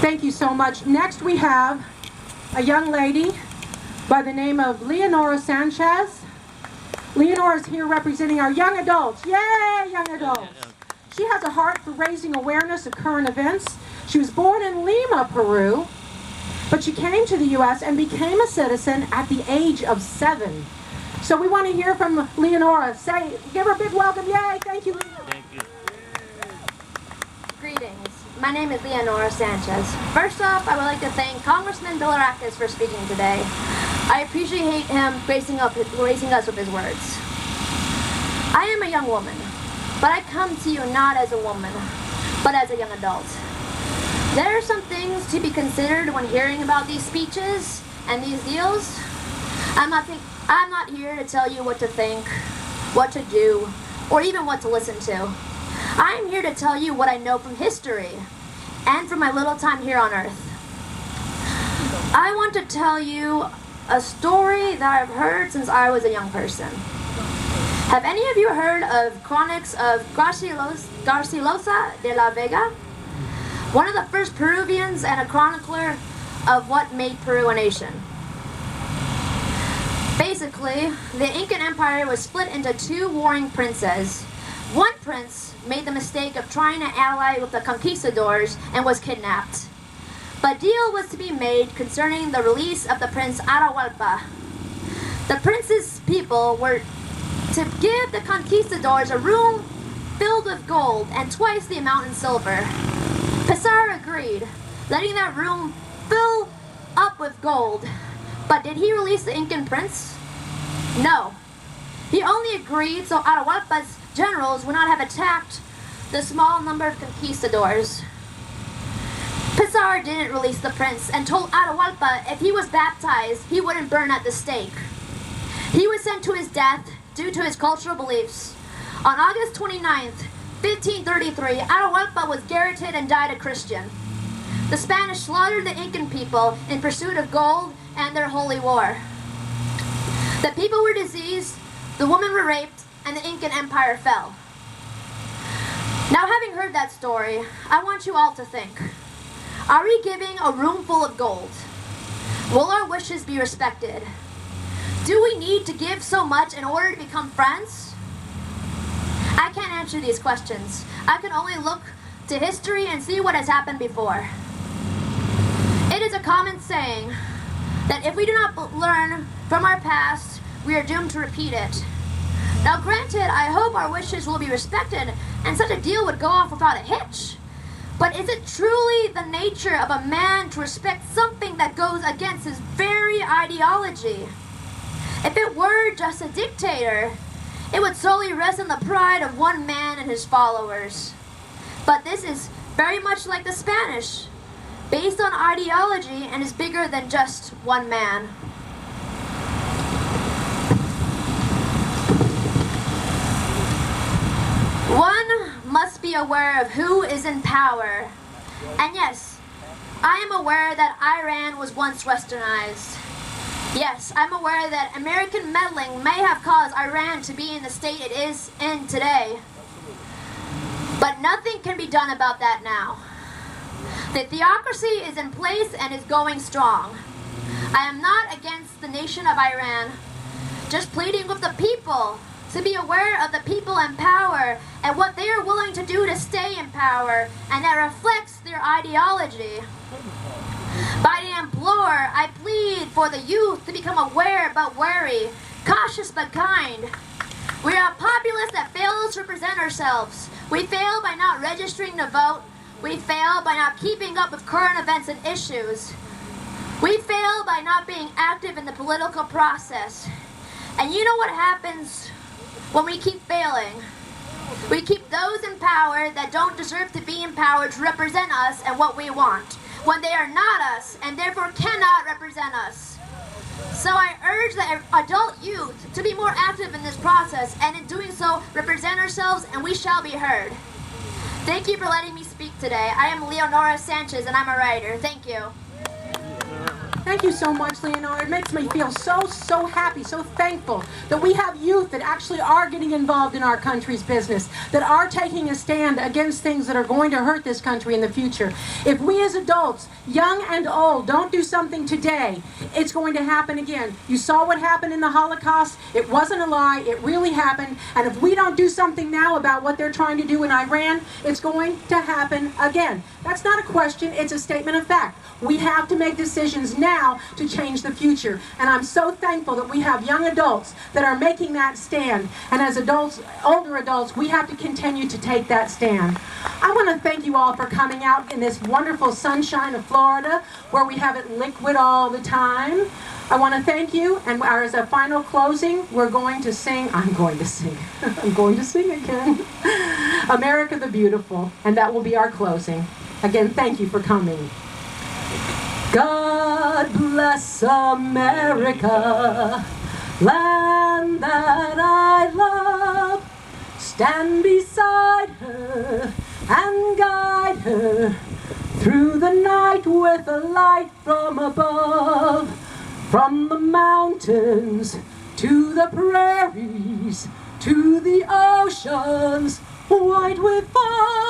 Thank you so much. Next we have a young lady by the name of Leonora Sanchez. Leonora is here representing our young adults. Yay, young adults! She has a heart for raising awareness of current events. She was born in Lima, Peru, but she came to the U.S. and became a citizen at the age of 7. So we want to hear from Leonora. Give her a big welcome. Yay, thank you, Leonora. Thank you. Greetings. My name is Leonora Sanchez. First off, I would like to thank Congressman Billirakis for speaking today. I appreciate him gracing us with his words. I am a young woman, but I come to you not as a woman, but as a young adult. There are some things to be considered when hearing about these speeches and these deals. I'm not here to tell you what to think, what to do, or even what to listen to. I am here to tell you what I know from history and from my little time here on Earth. I want to tell you a story that I've heard since I was a young person. Have any of you heard of Chronics of Garcilaso de la Vega? One of the first Peruvians and a chronicler of what made Peru a nation. Basically, the Incan Empire was split into 2 warring princes. One prince made the mistake of trying to ally with the conquistadors and was kidnapped. But a deal was to be made concerning the release of the Prince Atahualpa. The prince's people were to give the conquistadors a room filled with gold and twice the amount in silver. Pizarro agreed, letting that room fill up with gold. But did he release the Incan prince? No. He only agreed so Atahualpa's generals would not have attacked the small number of conquistadors. Pizarro didn't release the prince and told Atahualpa if he was baptized, he wouldn't burn at the stake. He was sent to his death due to his cultural beliefs. On August 29th, 1533, Atahualpa was garroted and died a Christian. The Spanish slaughtered the Incan people in pursuit of gold and their holy war. The people were diseased, the women were raped, and the Incan Empire fell. Now, having heard that story, I want you all to think. Are we giving a room full of gold? Will our wishes be respected? Do we need to give so much in order to become friends? I can't answer these questions. I can only look to history and see what has happened before. It is a common saying that if we do not learn from our past, we are doomed to repeat it. Now granted, I hope our wishes will be respected and such a deal would go off without a hitch. But is it truly the nature of a man to respect something that goes against his very ideology? If it were just a dictator, it would solely rest on the pride of one man and his followers. But this is very much like the Spanish, based on ideology and is bigger than just one man. One must be aware of who is in power. And yes, I am aware that Iran was once westernized. Yes, I'm aware that American meddling may have caused Iran to be in the state it is in today. But nothing can be done about that now. The theocracy is in place and is going strong. I am not against the nation of Iran, just pleading with the people to be aware of the people in power and what they are willing to do to stay in power, and that reflects their ideology. By the implore, I plead for the youth to become aware but wary, cautious but kind. We are a populace that fails to represent ourselves. We fail by not registering to vote. We fail by not keeping up with current events and issues. We fail by not being active in the political process. And you know what happens when we keep failing? We keep those in power that don't deserve to be in power to represent us and what we want, when they are not us and therefore cannot represent us. So I urge the adult youth to be more active in this process, and in doing so, represent ourselves and we shall be heard. Thank you for letting me speak today. I am Leonora Sanchez and I'm a writer. Thank you. Thank you so much, Leonora. It makes me feel so happy, so thankful that we have youth that actually are getting involved in our country's business, that are taking a stand against things that are going to hurt this country in the future. If we as adults, young and old, don't do something today, it's going to happen again. You saw what happened in the Holocaust. It wasn't a lie. It really happened. And if we don't do something now about what they're trying to do in Iran, it's going to happen again. That's not a question. It's a statement of fact. We have to make decisions now to change the future. And I'm so thankful that we have young adults that are making that stand. And as adults, older adults, we have to continue to take that stand. I want to thank you all for coming out in this wonderful sunshine of Florida, where we have it liquid all the time. I want to thank you, and as a final closing, we're going to sing, I'm going to sing again, America the Beautiful, and that will be our closing. Again, thank you for coming. God bless America, land that I love. Stand beside her and guide her through the night with a light from above. From the mountains to the prairies to the oceans white with fire.